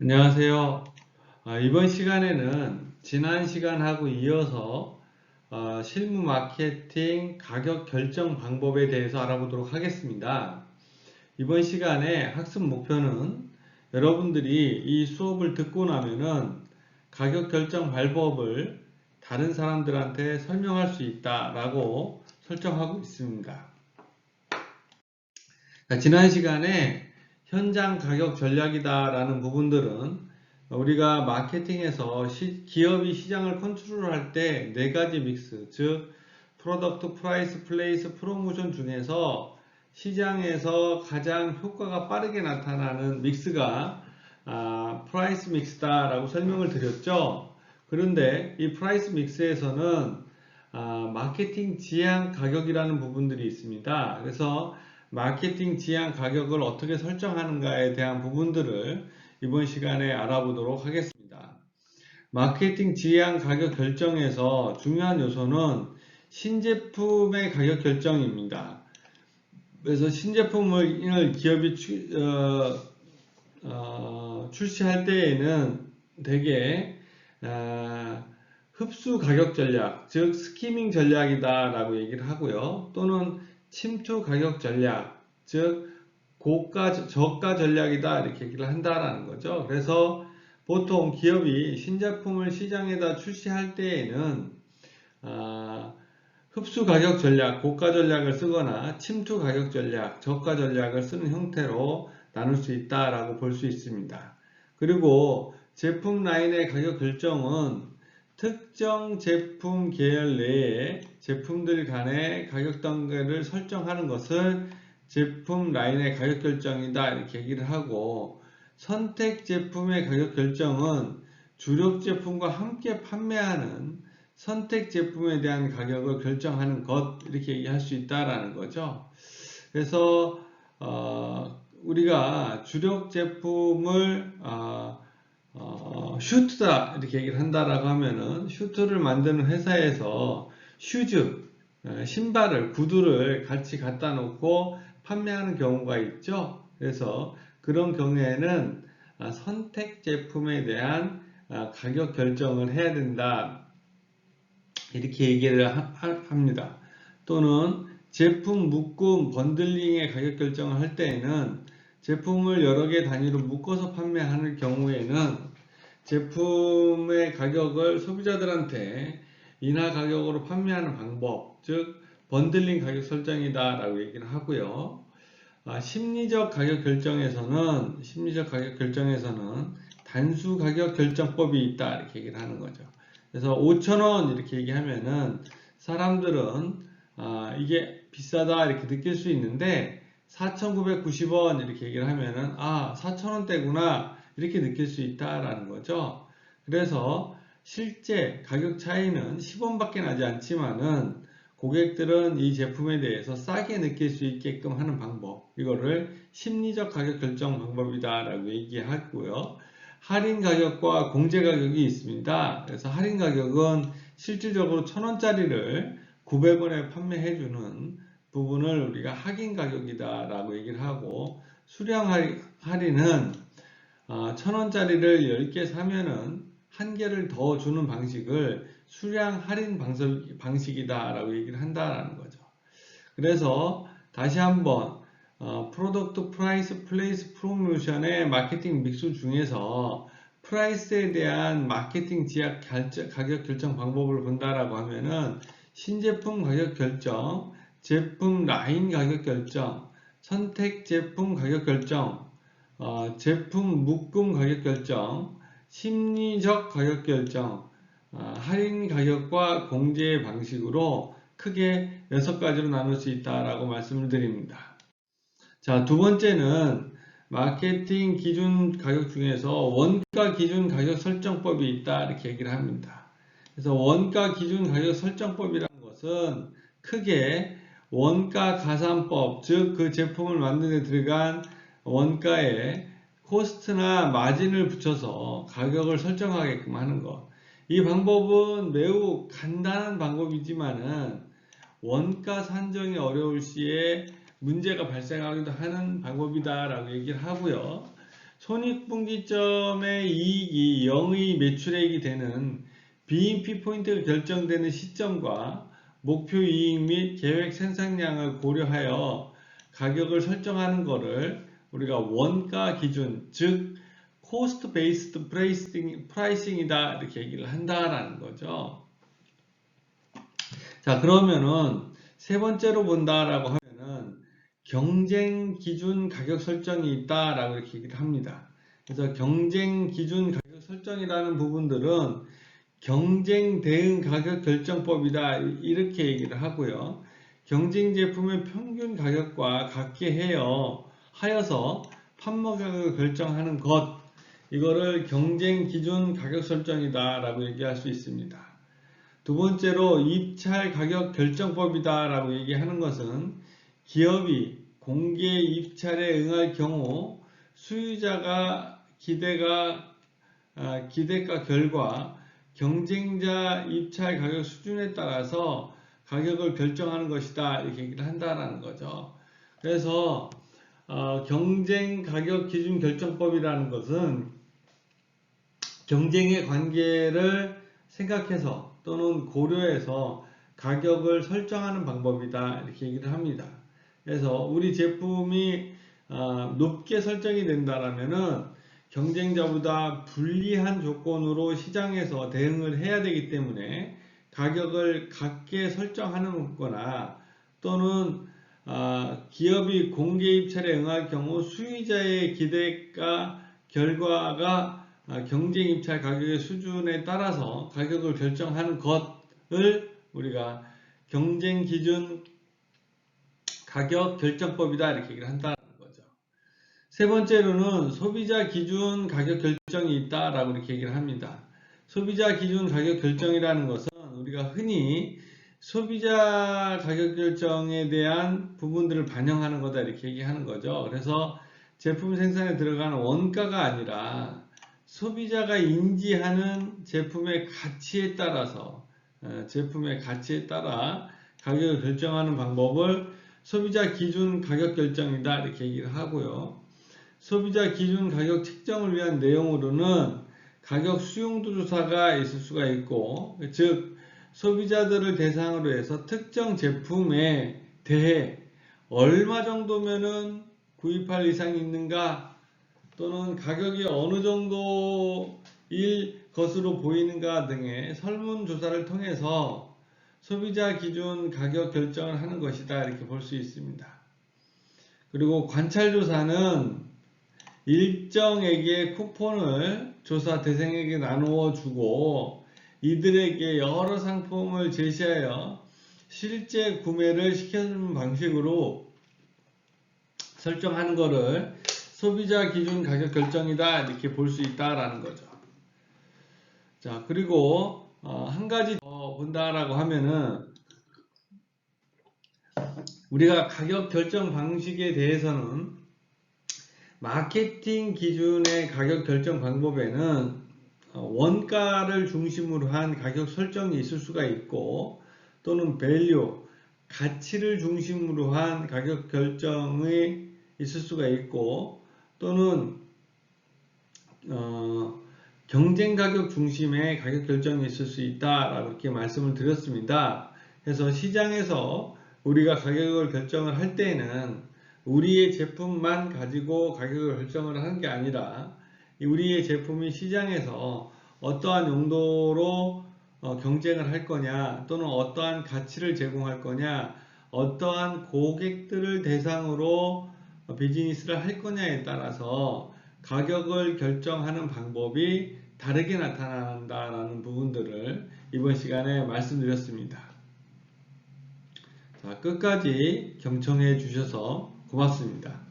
안녕하세요. 이번 시간에는 지난 시간하고 이어서 실무 마케팅 가격 결정 방법에 대해서 알아보도록 하겠습니다. 이번 시간에 학습 목표는 여러분들이 이 수업을 듣고 나면은 가격 결정 방법을 다른 사람들한테 설명할 수 있다라고 설정하고 있습니다. 지난 시간에 현장 가격 전략이다라는 부분들은 우리가 마케팅에서 기업이 시장을 컨트롤할 때 네 가지 믹스, 즉 프로덕트, 프라이스, 플레이스, 프로모션 중에서 시장에서 가장 효과가 빠르게 나타나는 믹스가 프라이스 믹스다라고 설명을 드렸죠. 그런데 이 프라이스 믹스에서는 마케팅 지향 가격이라는 부분들이 있습니다. 그래서 마케팅 지향 가격을 어떻게 설정하는가에 대한 부분들을 이번 시간에 알아보도록 하겠습니다. 마케팅 지향 가격 결정에서 중요한 요소는 신제품의 가격 결정입니다. 그래서 신제품을 기업이 출시할 때에는 대개 흡수 가격 전략, 즉 스키밍 전략이다라고 얘기를 하고요. 또는 침투 가격 전략, 즉 저가 전략이다 이렇게 얘기를 한다라는 거죠. 그래서 보통 기업이 신제품을 시장에다 출시할 때에는 흡수 가격 전략, 고가 전략을 쓰거나 침투 가격 전략, 저가 전략을 쓰는 형태로 나눌 수 있다라고 볼 수 있습니다. 그리고 제품 라인의 가격 결정은 특정 제품 계열 내에 제품들 간의 가격 단계를 설정하는 것을 제품 라인의 가격 결정이다 이렇게 얘기를 하고, 선택 제품의 가격 결정은 주력 제품과 함께 판매하는 선택 제품에 대한 가격을 결정하는 것 이렇게 얘기할 수 있다라는 거죠. 그래서 우리가 주력 제품을 슈트다 이렇게 얘기를 한다라고 하면은, 슈트를 만드는 회사에서 슈즈, 신발을, 구두를 같이 갖다 놓고 판매하는 경우가 있죠. 그래서 그런 경우에는 선택 제품에 대한 가격 결정을 해야 된다 이렇게 얘기를 합니다. 또는 제품 묶음 번들링의 가격 결정을 할 때에는 제품을 여러 개 단위로 묶어서 판매하는 경우에는 제품의 가격을 소비자들한테 인하 가격으로 판매하는 방법, 즉 번들링 가격 설정이다 라고 얘기를 하고요. 심리적 가격 결정에서는 단수 가격 결정법이 있다 이렇게 얘기를 하는 거죠. 그래서 5,000원 이렇게 얘기하면은 사람들은 이게 비싸다 이렇게 느낄 수 있는데, 4,990원 이렇게 얘기를 하면은 4,000원대구나 이렇게 느낄 수 있다라는 거죠. 그래서 실제 가격 차이는 10원밖에 나지 않지만은 고객들은 이 제품에 대해서 싸게 느낄 수 있게끔 하는 방법, 이거를 심리적 가격 결정 방법이다 라고 얘기하고요. 할인 가격과 공제 가격이 있습니다. 그래서 할인 가격은 실질적으로 1,000원짜리를 900원에 판매해주는 부분을 우리가 할인 가격이다 라고 얘기를 하고, 수량 할인은 1,000원짜리를 10개 사면은 한 개를 더 주는 방식을 수량 할인 방식이다 라고 얘기를 한다라는 거죠. 그래서 다시 한번 프로덕트, 프라이스, 플레이스, 프로모션의 마케팅 믹스 중에서 프라이스에 대한 마케팅 지약 가격 결정 방법을 본다라고 하면은 신제품 가격 결정, 제품 라인 가격 결정, 선택 제품 가격 결정, 제품 묶음 가격 결정, 심리적 가격 결정, 할인 가격과 공제 방식으로 크게 6가지로 나눌 수 있다라고 말씀을 드립니다. 자, 두 번째는 마케팅 기준 가격 중에서 원가 기준 가격 설정법이 있다 이렇게 얘기를 합니다. 그래서 원가 기준 가격 설정법이라는 것은 크게 원가 가산법, 즉 그 제품을 만드는 데 들어간 원가에 코스트나 마진을 붙여서 가격을 설정하게끔 하는 것. 이 방법은 매우 간단한 방법이지만은 원가 산정이 어려울 시에 문제가 발생하기도 하는 방법이다 라고 얘기를 하고요. 손익분기점의 이익이 0의 매출액이 되는 BEP 포인트가 결정되는 시점과 목표 이익 및 계획 생산량을 고려하여 가격을 설정하는 것을 우리가 원가 기준, 즉 코스트 베이스드 프라이싱이다 이렇게 얘기를 한다라는 거죠. 자, 그러면은 세 번째로 본다라고 하면은 경쟁 기준 가격 설정이 있다라고 이렇게 얘기를 합니다. 그래서 경쟁 기준 가격 설정이라는 부분들은 경쟁 대응 가격 결정법이다 이렇게 얘기를 하고요. 경쟁 제품의 평균 가격과 같게 하여서 판매 가격을 결정하는 것, 이거를 경쟁 기준 가격 설정이다 라고 얘기할 수 있습니다. 두 번째로 입찰 가격 결정법이다 라고 얘기하는 것은 기업이 공개 입찰에 응할 경우 수요자가 기대가 결과 경쟁자 입찰 가격 수준에 따라서 가격을 결정하는 것이다 이렇게 얘기를 한다라는 거죠. 그래서 경쟁 가격 기준 결정법이라는 것은 경쟁의 관계를 생각해서 또는 고려해서 가격을 설정하는 방법이다 이렇게 얘기를 합니다. 그래서 우리 제품이 높게 설정이 된다라면은 경쟁자보다 불리한 조건으로 시장에서 대응을 해야 되기 때문에 가격을 같게 설정하는 거나 또는 기업이 공개 입찰에 응할 경우 수요자의 기대가 결과가 경쟁 입찰 가격의 수준에 따라서 가격을 결정하는 것을 우리가 경쟁 기준 가격 결정법이다 이렇게 얘기를 한다는 거죠. 세 번째로는 소비자 기준 가격 결정이 있다라고 이렇게 얘기를 합니다. 소비자 기준 가격 결정이라는 것은 우리가 흔히 소비자 가격 결정에 대한 부분들을 반영하는 거다 이렇게 얘기하는 거죠. 그래서 제품 생산에 들어가는 원가가 아니라 소비자가 인지하는 제품의 가치에 따라서 가격을 결정하는 방법을 소비자 기준 가격 결정이다 이렇게 얘기를 하고요. 소비자 기준 가격 책정을 위한 내용으로는 가격 수용도 조사가 있을 수가 있고, 즉 소비자들을 대상으로 해서 특정 제품에 대해 얼마 정도면은 구입할 의향이 있는가, 또는 가격이 어느 정도일 것으로 보이는가 등의 설문조사를 통해서 소비자 기준 가격 결정을 하는 것이다 이렇게 볼 수 있습니다. 그리고 관찰조사는 일정액의 쿠폰을 조사 대상에게 나누어 주고 이들에게 여러 상품을 제시하여 실제 구매를 시켜주는 방식으로 설정하는 것을 소비자 기준 가격 결정이다 이렇게 볼 수 있다라는 거죠. 자, 그리고 한 가지 더 본다라고 하면은 우리가 가격 결정 방식에 대해서는 마케팅 기준의 가격 결정 방법에는 원가를 중심으로 한 가격 설정이 있을 수가 있고, 또는 밸류, 가치를 중심으로 한 가격 결정이 있을 수가 있고, 또는 경쟁 가격 중심의 가격 결정이 있을 수 있다라고 이렇게 말씀을 드렸습니다. 그래서 시장에서 우리가 가격을 결정을 할 때에는 우리의 제품만 가지고 가격을 결정을 하는 게 아니라 우리의 제품이 시장에서 어떠한 용도로 경쟁을 할 거냐, 또는 어떠한 가치를 제공할 거냐, 어떠한 고객들을 대상으로 비즈니스를 할 거냐에 따라서 가격을 결정하는 방법이 다르게 나타난다라는 부분들을 이번 시간에 말씀드렸습니다. 자, 끝까지 경청해 주셔서 고맙습니다.